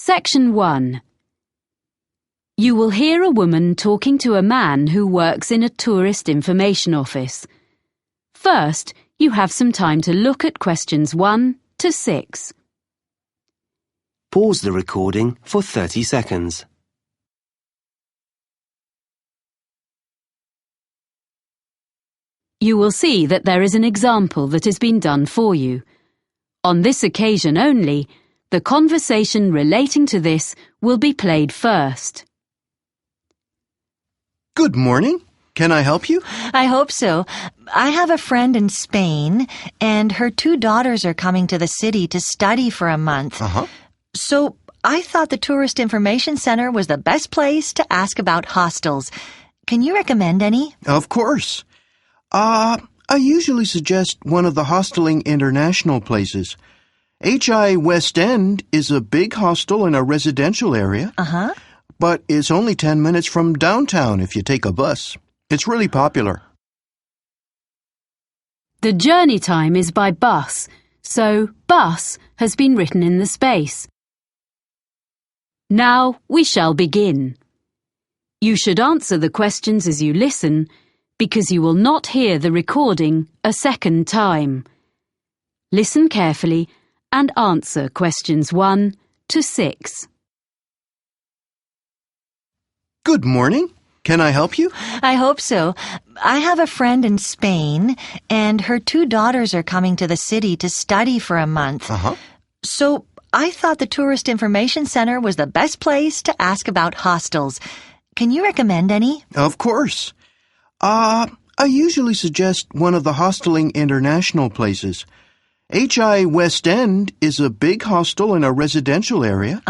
Section 1. You will hear a woman talking to a man who works in a tourist information office. First, you have some time to look at questions 1 to 6. Pause the recording for 30 seconds. You will see that there is an example that has been done for you. On this occasion only, the conversation relating to this will be played first. Good morning. Can I help you? I hope so. I have a friend in Spain, and her 2 daughters are coming to the city to study for a month. So I thought the Tourist Information Center was the best place to ask about hostels. Can you recommend any? Of course. I usually suggest one of the Hosteling International places. HI West End is a big hostel in a residential area. But it's only 10 minutes from downtown if you take a bus. It's really popular. The journey time is by bus, so bus has been written in the space. Now we shall begin. You should answer the questions as you listen, because you will not hear the recording a second time. Listen carefully and answer questions 1 to 6. Good morning. Can I help you? I hope so. I have a friend in Spain, and her 2 daughters are coming to the city to study for a month. So I thought the Tourist Information Center was the best place to ask about hostels. Can you recommend any? Of course. I usually suggest one of the Hosteling International places. HI West End is a big hostel in a residential area.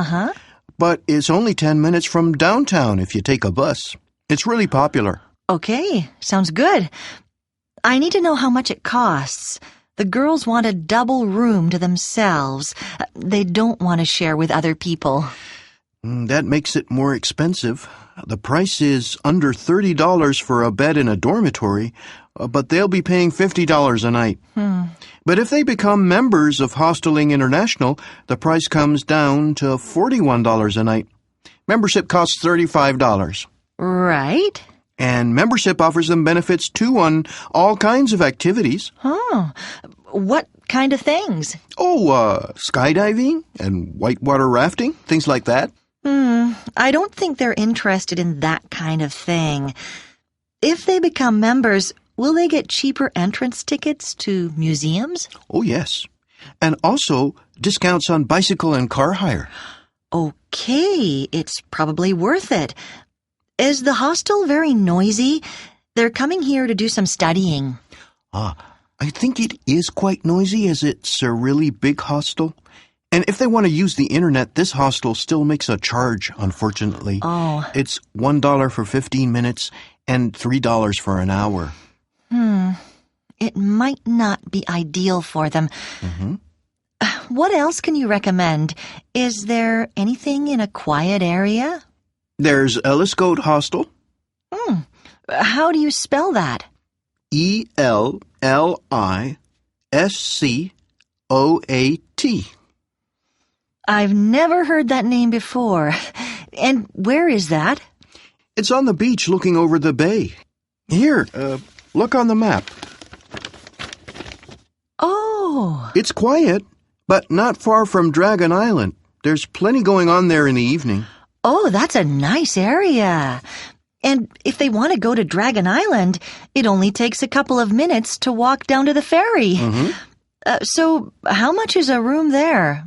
But it's only 10 minutes from downtown if you take a bus. It's really popular. Okay, sounds good. I need to know how much it costs. The girls want a double room to themselves. They don't want to share with other people. That makes it more expensive. The price is under $30 for a bed in a dormitory, but they'll be paying $50 a night. But if they become members of Hosteling International, the price comes down to $41 a night. Membership costs $35. Right. And membership offers them benefits too on all kinds of activities. What kind of things? Skydiving and whitewater rafting, things like that. I don't think they're interested in that kind of thing. If they become members, will they get cheaper entrance tickets to museums? Oh, yes. And also discounts on bicycle and car hire. Okay, it's probably worth it. Is the hostel very noisy? They're coming here to do some studying. I think it is quite noisy as it's a really big hostel. And if they want to use the internet, this hostel still makes a charge, unfortunately. It's $1 for 15 minutes and $3 for an hour. It might not be ideal for them. What else can you recommend? Is there anything in a quiet area? There's Elliscoat Hostel. How do you spell that? ELLISCOAT. I've never heard that name before. And where is that? It's on the beach looking over the bay. Here, look on the map. Oh. It's quiet, but not far from Dragon Island. There's plenty going on there in the evening. Oh, that's a nice area. And if they want to go to Dragon Island, it only takes a couple of minutes to walk down to the ferry. So how much is a room there?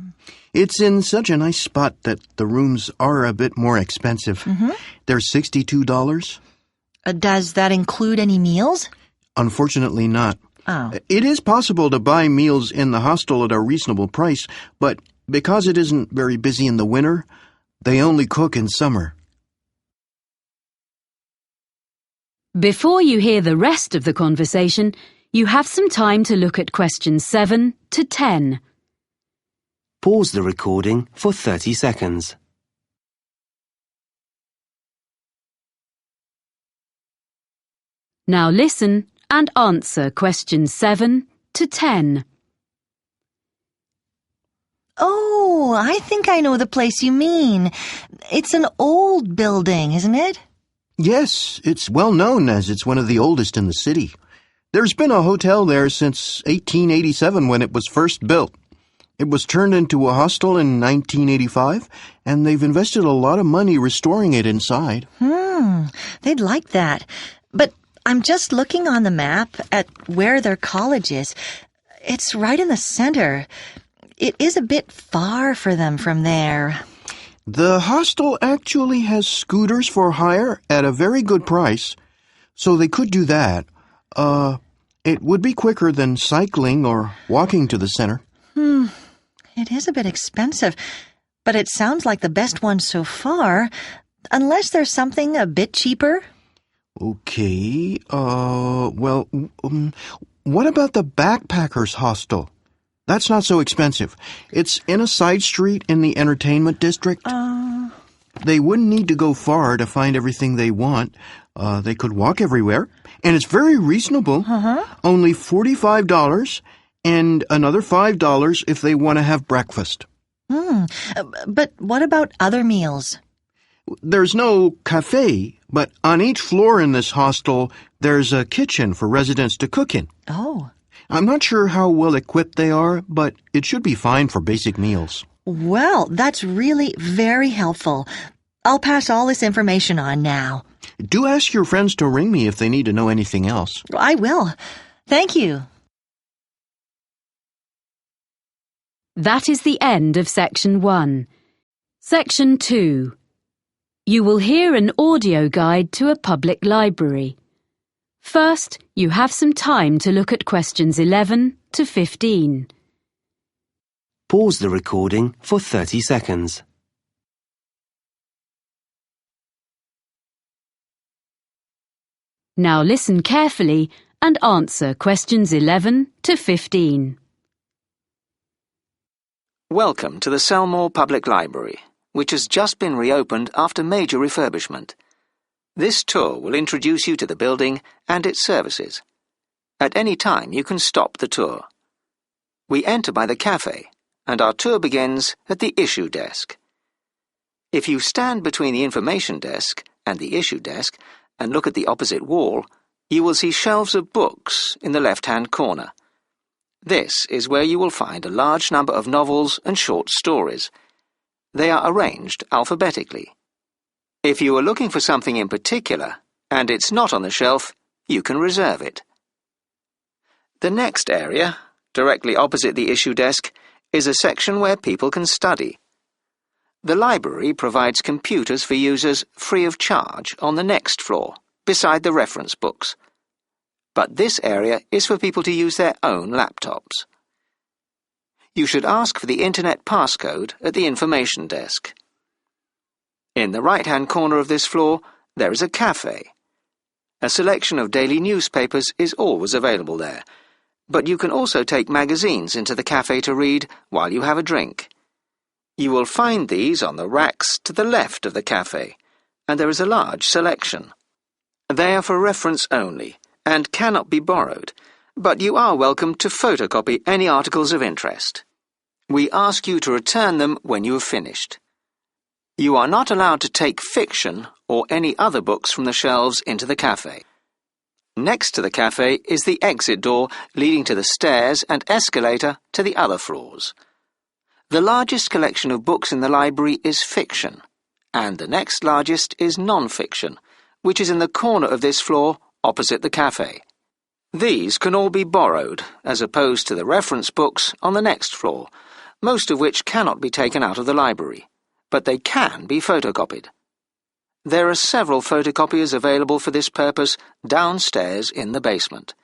It's in such a nice spot that the rooms are a bit more expensive. They're $62. Does that include any meals? Unfortunately not. It is possible to buy meals in the hostel at a reasonable price, but because it isn't very busy in the winter, they only cook in summer. Before you hear the rest of the conversation, you have some time to look at questions 7 to 10. Pause the recording for 30 seconds. Now listen and answer questions 7 to 10. Oh, I think I know the place you mean. It's an old building, isn't it? Yes, it's well known as it's one of the oldest in the city. There's been a hotel there since 1887 when it was first built. It was turned into a hostel in 1985, and they've invested a lot of money restoring it inside. They'd like that. But I'm just looking on the map at where their college is. It's right in the center. It is a bit far for them from there. The hostel actually has scooters for hire at a very good price, so they could do that. It would be quicker than cycling or walking to the center. It is a bit expensive, but it sounds like the best one so far, unless there's something a bit cheaper. Okay, what about the backpackers hostel? That's not so expensive. It's in a side street in the entertainment district. They wouldn't need to go far to find everything they want. They could walk everywhere, and it's very reasonable. Only $45 and another $5 if they want to have breakfast. But what about other meals? There's no cafe, but on each floor in this hostel, there's a kitchen for residents to cook in. Oh. I'm not sure how well equipped they are, but it should be fine for basic meals. Well, that's really very helpful. I'll pass all this information on now. Do ask your friends to ring me if they need to know anything else. I will. Thank you. That is the end of Section 1. Section 2. You will hear an audio guide to a public library. First, you have some time to look at questions 11 to 15. Pause the recording for 30 seconds. Now listen carefully and answer questions 11 to 15. Welcome to the Selmore Public Library, which has just been reopened after major refurbishment. This tour will introduce you to the building and its services. At any time, you can stop the tour. We enter by the cafe, and our tour begins at the issue desk. If you stand between the information desk and the issue desk and look at the opposite wall, you will see shelves of books in the left-hand corner. This is where you will find a large number of novels and short stories. They are arranged alphabetically. If you are looking for something in particular, and it's not on the shelf, you can reserve it. The next area, directly opposite the issue desk, is a section where people can study. The library provides computers for users free of charge on the next floor, beside the reference books. But this area is for people to use their own laptops. You should ask for the internet passcode at the information desk. In the right-hand corner of this floor, there is a cafe. A selection of daily newspapers is always available there, but you can also take magazines into the cafe to read while you have a drink. You will find these on the racks to the left of the cafe, and there is a large selection. They are for reference only and cannot be borrowed, but you are welcome to photocopy any articles of interest. We ask you to return them when you have finished. You are not allowed to take fiction or any other books from the shelves into the cafe. Next to the cafe is the exit door leading to the stairs and escalator to the other floors. The largest collection of books in the library is fiction, and the next largest is non-fiction, which is in the corner of this floor opposite the cafe. These can all be borrowed, as opposed to the reference books on the next floor, most of which cannot be taken out of the library, but they can be photocopied. There are several photocopiers available for this purpose downstairs in the basement.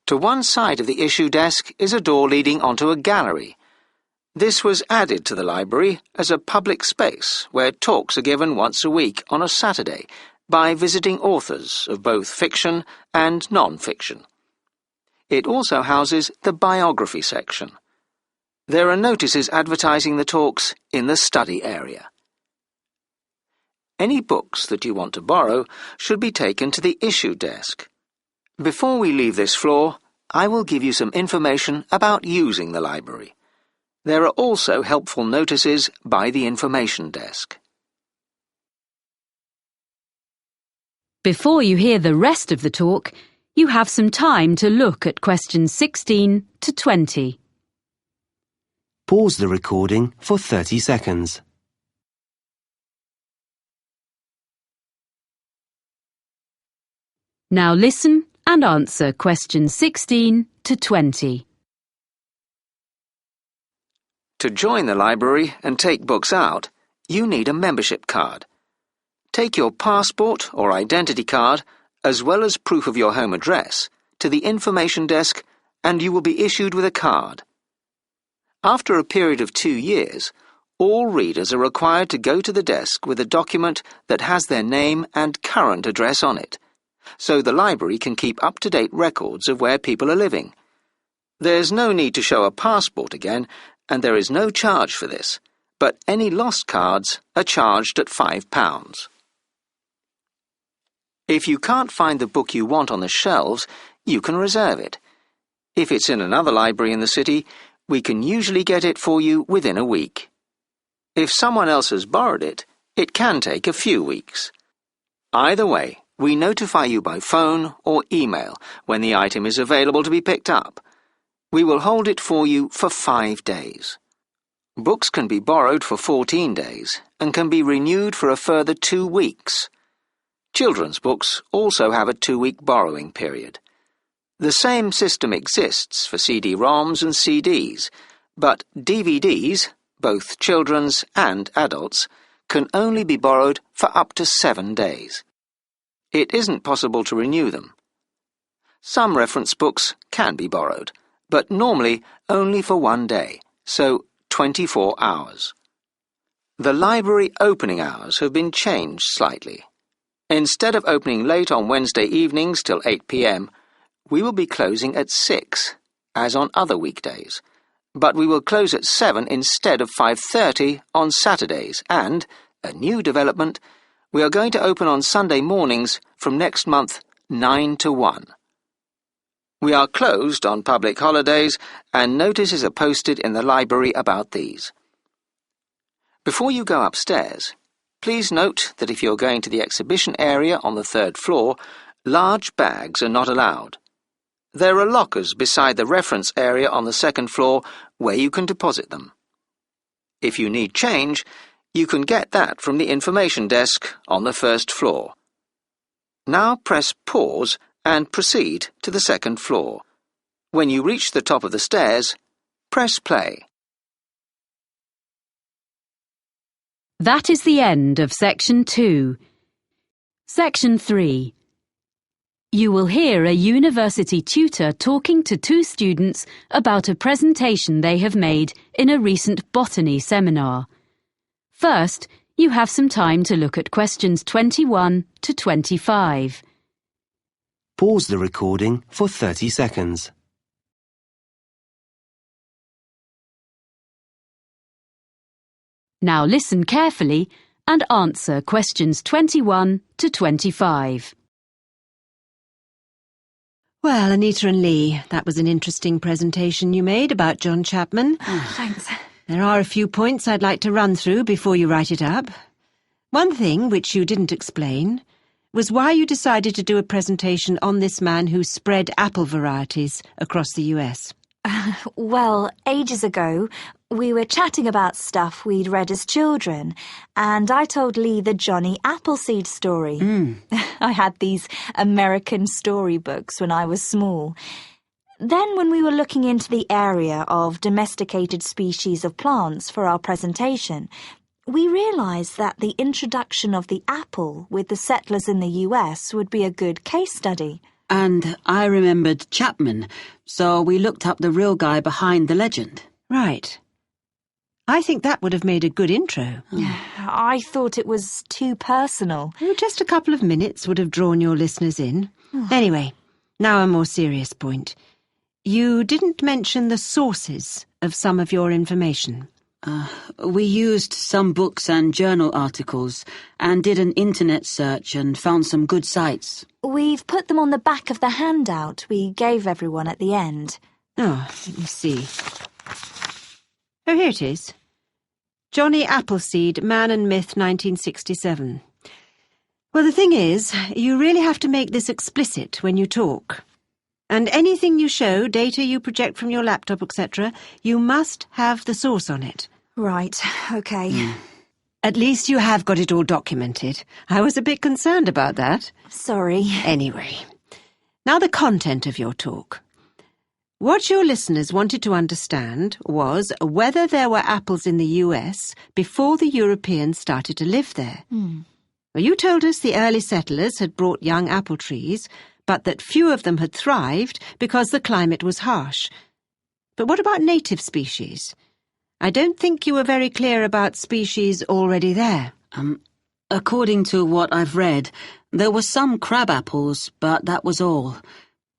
To one side of the issue desk is a door leading onto a gallery. This was added to the library as a public space where talks are given once a week on a Saturday by visiting authors of both fiction and non-fiction. It also houses the biography section. There are notices advertising the talks in the study area. Any books that you want to borrow should be taken to the issue desk. Before we leave this floor, I will give you some information about using the library. There are also helpful notices by the information desk. Before you hear the rest of the talk, you have some time to look at questions 16 to 20. Pause the recording for 30 seconds. Now listen and answer questions 16 to 20. To join the library and take books out, you need a membership card. Take your passport or identity card, as well as proof of your home address, to the information desk and you will be issued with a card. After a period of 2 years, all readers are required to go to the desk with a document that has their name and current address on it, so the library can keep up-to-date records of where people are living. There's no need to show a passport again, and there is no charge for this, but any lost cards are charged at £5. If you can't find the book you want on the shelves, you can reserve it. If it's in another library in the city, we can usually get it for you within a week. If someone else has borrowed it, it can take a few weeks. Either way, we notify you by phone or email when the item is available to be picked up. We will hold it for you for 5 days. Books can be borrowed for 14 days and can be renewed for a further 2 weeks. Children's books also have a 2-week borrowing period. The same system exists for CD-ROMs and CDs, but DVDs, both children's and adults, can only be borrowed for up to 7 days. It isn't possible to renew them. Some reference books can be borrowed, but normally only for 1 day, so 24 hours. The library opening hours have been changed slightly. Instead of opening late on Wednesday evenings till 8 p.m, we will be closing at 6, as on other weekdays. But we will close at 7 instead of 5:30 on Saturdays and, a new development, we are going to open on Sunday mornings from next month 9 to 1. We are closed on public holidays and notices are posted in the library about these. Before you go upstairs, please note that if you're going to the exhibition area on the 3rd floor, large bags are not allowed. There are lockers beside the reference area on the 2nd floor where you can deposit them. If you need change, you can get that from the information desk on the 1st floor. Now press pause and proceed to the 2nd floor. When you reach the top of the stairs, press play. That is the end of Section 2. Section 3. You will hear a university tutor talking to 2 students about a presentation they have made in a recent botany seminar. First, you have some time to look at questions 21 to 25. Pause the recording for 30 seconds. Now listen carefully and answer questions 21 to 25. Well, Anita and Lee, that was an interesting presentation you made about John Chapman. Thanks. There are a few points I'd like to run through before you write it up. One thing, which you didn't explain, was why you decided to do a presentation on this man who spread apple varieties across the US. Well, ages ago, we were chatting about stuff we'd read as children, and I told Lee the Johnny Appleseed story. I had these American storybooks when I was small. Then when we were looking into the area of domesticated species of plants for our presentation, we realised that the introduction of the apple with the settlers in the US would be a good case study. And I remembered Chapman, so we looked up the real guy behind the legend. Right. I think that would have made a good intro. I thought it was too personal. Just a couple of minutes would have drawn your listeners in. Anyway, now a more serious point. You didn't mention the sources of some of your information. We used some books and journal articles and did an internet search and found some good sites. We've put them on the back of the handout we gave everyone at the end. Oh, let me see. Oh, here it is. Johnny Appleseed, Man and Myth, 1967. Well, the thing is, you really have to make this explicit when you talk. And anything you show, data you project from your laptop, etc., you must have the source on it. Right, okay. At least you have got it all documented. I was a bit concerned about that. Sorry. Anyway, now the content of your talk. What your listeners wanted to understand was whether there were apples in the US before the Europeans started to live there. Well, you told us the early settlers had brought young apple trees, but that few of them had thrived because the climate was harsh. But what about native species? I don't think you were very clear about species already there. According to what I've read, there were some crab apples, but that was all.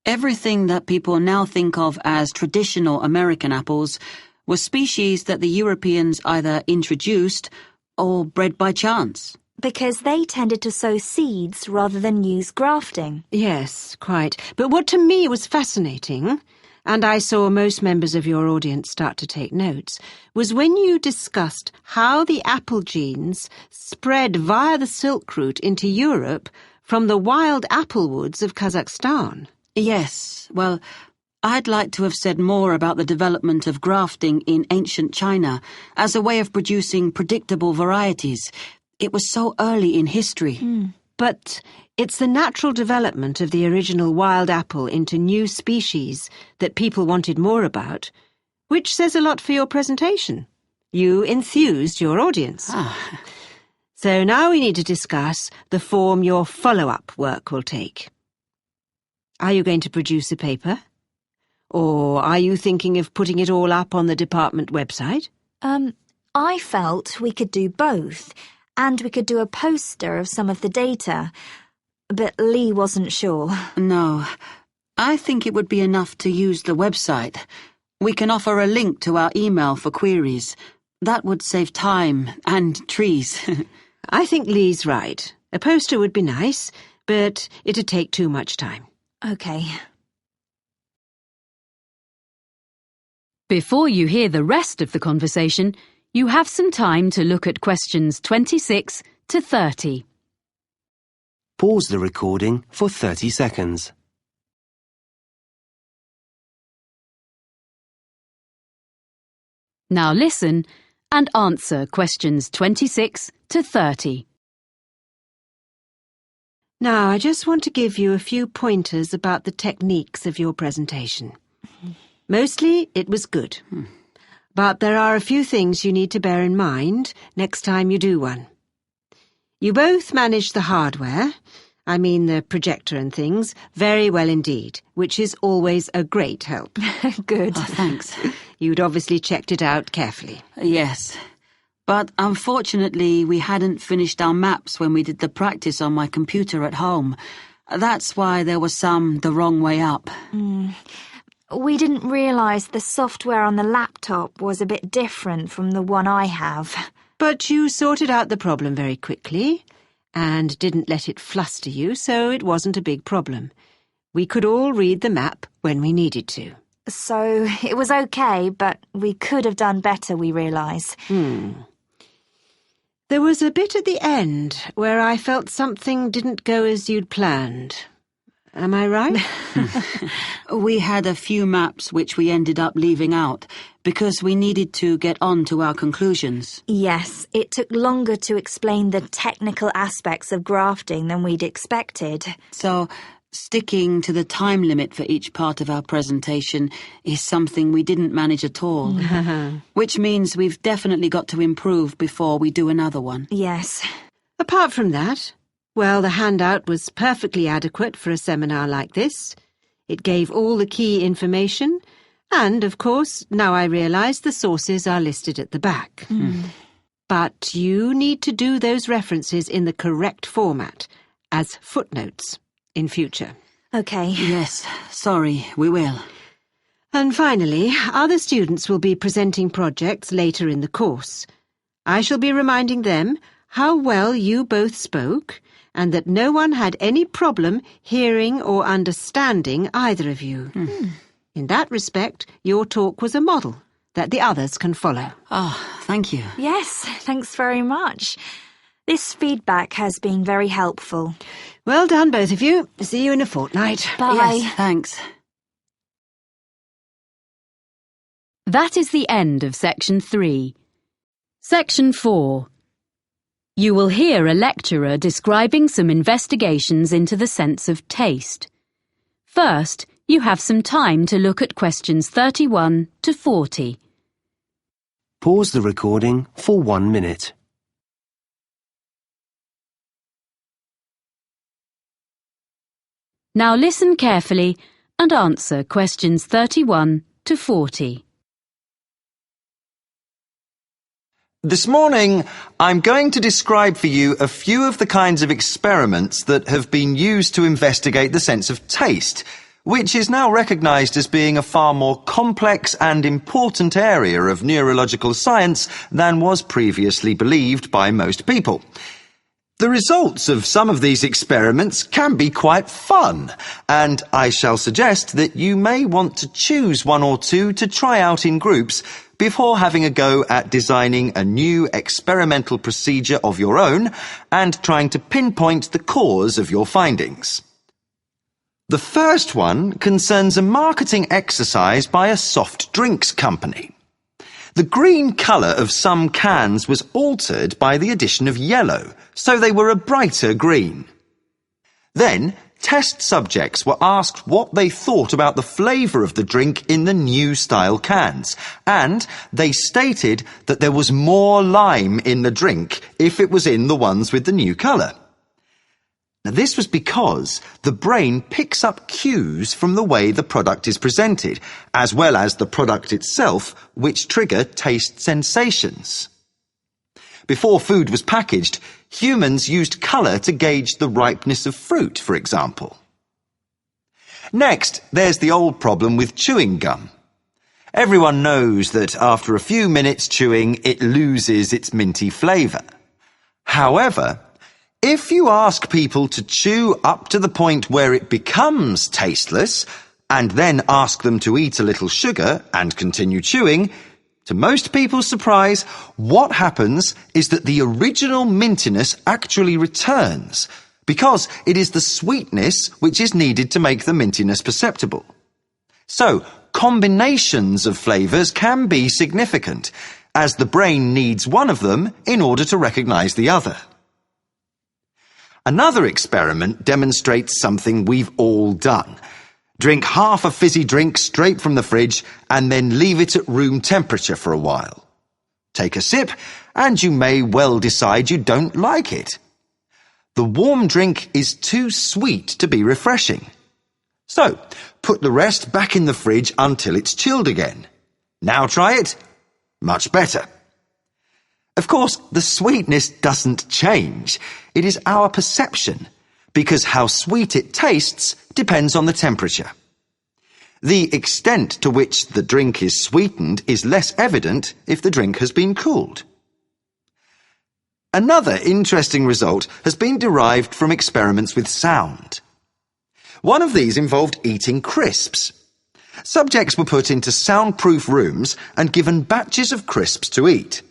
Everything that people now think of as traditional American apples was species that the Europeans either introduced or bred by chance. Because they tended to sow seeds rather than use grafting. Yes, quite. But what to me was fascinating, and I saw most members of your audience start to take notes, was when you discussed how the apple genes spread via the Silk Route into Europe from the wild apple woods of Kazakhstan. Yes, well, I'd like to have said more about the development of grafting in ancient China as a way of producing predictable varieties. It was so early in history. But it's the natural development of the original wild apple into new species that people wanted more about, which says a lot for your presentation. You enthused your audience. So now we need to discuss the form your follow-up work will take. Are you going to produce a paper? Or are you thinking of putting it all up on the department website? I felt we could do both, and we could do a poster of some of the data. But Lee wasn't sure. No, I think it would be enough to use the website. We can offer a link to our email for queries. That would save time and trees. I think Lee's right. A poster would be nice, but it'd take too much time. Okay. Before you hear the rest of the conversation, you have some time to look at questions 26 to 30. Pause the recording for 30 seconds. Now listen and answer questions 26 to 30. Now, I just want to give you a few pointers about the techniques of your presentation. Mostly, it was good. But there are a few things you need to bear in mind next time you do one. You both managed the hardware, I mean the projector and things, very well indeed, which is always a great help. Good. Oh, thanks. You'd obviously checked it out carefully. Yes. But unfortunately, we hadn't finished our maps when we did the practice on my computer at home. That's why there was some the wrong way up. We didn't realise the software on the laptop was a bit different from the one I have. But you sorted out the problem very quickly and didn't let it fluster you, so it wasn't a big problem. We could all read the map when we needed to. So it was okay, but we could have done better, we realise. There was a bit at the end where I felt something didn't go as you'd planned. Am I right? We had a few maps which we ended up leaving out because we needed to get on to our conclusions. Yes, it took longer to explain the technical aspects of grafting than we'd expected. So, sticking to the time limit for each part of our presentation is something we didn't manage at all. Which means we've definitely got to improve before we do another one. Yes. Apart from that, well, the handout was perfectly adequate for a seminar like this. It gave all the key information, and, of course, now I realise the sources are listed at the back. But you need to do those references in the correct format, as footnotes, in future. Okay. Yes, sorry, we will. And finally, other students will be presenting projects later in the course. I shall be reminding them how well you both spoke, and that no one had any problem hearing or understanding either of you. In that respect, your talk was a model, that the others can follow. Oh, thank you. Yes, thanks very much. This feedback has been very helpful. Well done, both of you. See you in a fortnight. Bye. Yes, thanks. That is the end of Section 3. Section 4. You will hear a lecturer describing some investigations into the sense of taste. First, you have some time to look at questions 31 to 40. Pause the recording for 1 minute. Now listen carefully and answer questions 31 to 40. This morning, I'm going to describe for you a few of the kinds of experiments that have been used to investigate the sense of taste, which is now recognised as being a far more complex and important area of neurological science than was previously believed by most people. The results of some of these experiments can be quite fun, and I shall suggest that you may want to choose one or two to try out in groups before having a go at designing a new experimental procedure of your own and trying to pinpoint the cause of your findings. The first one concerns a marketing exercise by a soft drinks company. The green colour of some cans was altered by the addition of yellow, so they were a brighter green. Then, test subjects were asked what they thought about the flavour of the drink in the new style cans, and they stated that there was more lime in the drink if it was in the ones with the new colour. Now, this was because the brain picks up cues from the way the product is presented, as well as the product itself, which trigger taste sensations. Before food was packaged, humans used colour to gauge the ripeness of fruit, for example. Next, there's the old problem with chewing gum. Everyone knows that after a few minutes chewing, it loses its minty flavour. However, if you ask people to chew up to the point where it becomes tasteless, and then ask them to eat a little sugar and continue chewing, to most people's surprise, what happens is that the original mintiness actually returns, because it is the sweetness which is needed to make the mintiness perceptible. So, combinations of flavours can be significant, as the brain needs one of them in order to recognise the other. Another experiment demonstrates something we've all done. Drink half a fizzy drink straight from the fridge and then leave it at room temperature for a while. Take a sip and you may well decide you don't like it. The warm drink is too sweet to be refreshing. So, put the rest back in the fridge until it's chilled again. Now try it. Much better. Of course, the sweetness doesn't change. It is our perception, because how sweet it tastes depends on the temperature. The extent to which the drink is sweetened is less evident if the drink has been cooled. Another interesting result has been derived from experiments with sound. One of these involved eating crisps. Subjects were put into soundproof rooms and given batches of crisps to eat.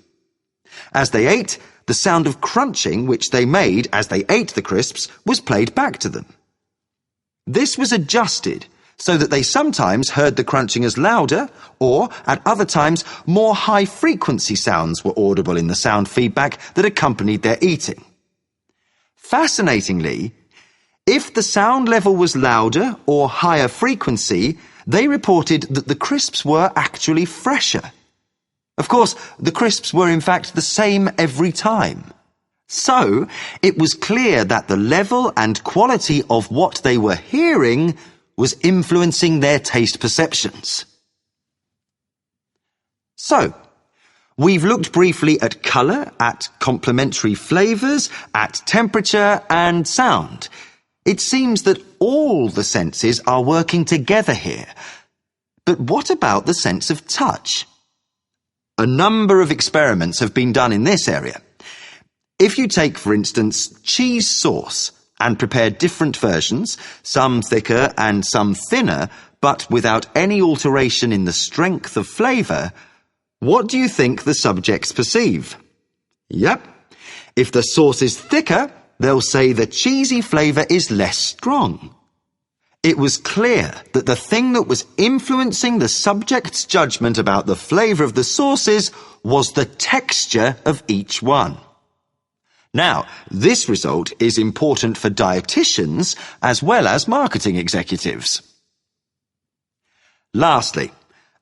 As they ate, the sound of crunching which they made as they ate the crisps was played back to them. This was adjusted so that they sometimes heard the crunching as louder, or at other times more high-frequency sounds were audible in the sound feedback that accompanied their eating. Fascinatingly, if the sound level was louder or higher frequency, they reported that the crisps were actually fresher. Of course, the crisps were in fact the same every time. So, it was clear that the level and quality of what they were hearing was influencing their taste perceptions. So, we've looked briefly at colour, at complementary flavours, at temperature and sound. It seems that all the senses are working together here. But what about the sense of touch? A number of experiments have been done in this area. If you take, for instance, cheese sauce and prepare different versions, some thicker and some thinner, but without any alteration in the strength of flavour, What do you think the subjects perceive? Yep. If the sauce is thicker, they'll say the cheesy flavour is less strong. It was clear that the thing that was influencing the subject's judgment about the flavour of the sauces was the texture of each one. Now, this result is important for dietitians as well as marketing executives. Lastly,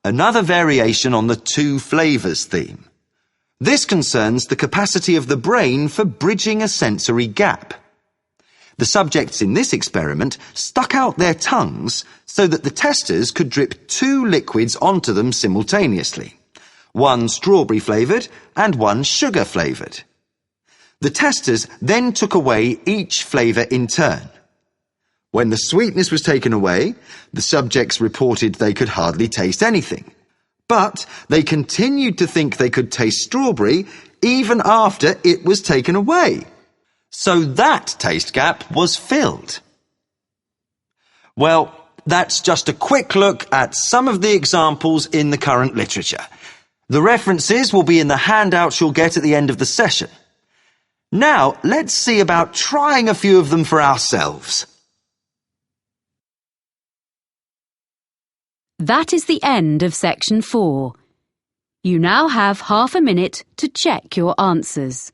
another variation on the two flavours theme. This concerns the capacity of the brain for bridging a sensory gap. The subjects in this experiment stuck out their tongues so that the testers could drip two liquids onto them simultaneously, one strawberry flavoured and one sugar flavoured. The testers then took away each flavour in turn. When the sweetness was taken away, the subjects reported they could hardly taste anything. But they continued to think they could taste strawberry even after it was taken away. So that taste gap was filled. Well, that's just a quick look at some of the examples in the current literature. The references will be in the handouts you'll get at the end of the session. Now, let's see about trying a few of them for ourselves. That is the end of section 4. You now have half a minute to check your answers.